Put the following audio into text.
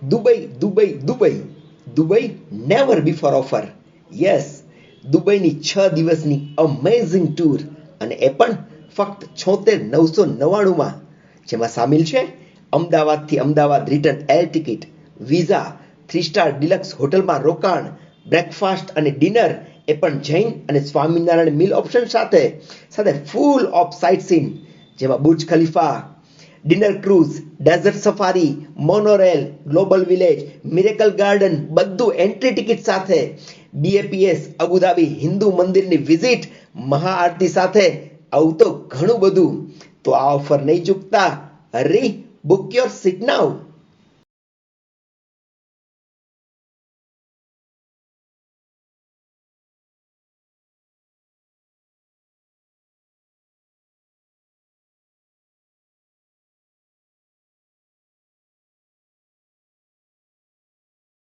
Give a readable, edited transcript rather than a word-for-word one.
Dubai Dubai Dubai Dubai never before offer. Yes, દુબઈની 6 દિવસની amazing tour, અને એ પણ ફક્ત 76,999માં, જેમાં સામેલ છે અમદાવાદથી Ahmedabad return air ticket, visa, 3 star deluxe હોટલમાં રોકાણ, બ્રેકફાસ્ટ અને ડિનર, એ પણ જૈન અને સ્વામિનારાયણ મિલ ઓપ્શન સાથે સાથે ફૂલ ઓફ સાઇટ સીન, જેમાં Burj Khalifa, dinner cruise, desert safari, monorail, global village, miracle garden, બધું એન્ટ્રી ટિકિટ સાથે, BAPS અબુધાબી હિન્દુ મંદિરની વિઝિટ, મહાઆરતી સાથે, આવું તો ઘણું બધું. તો આ ઓફર નહીં ચૂકતા. હરી, બુક યોર સીટ નાઉ.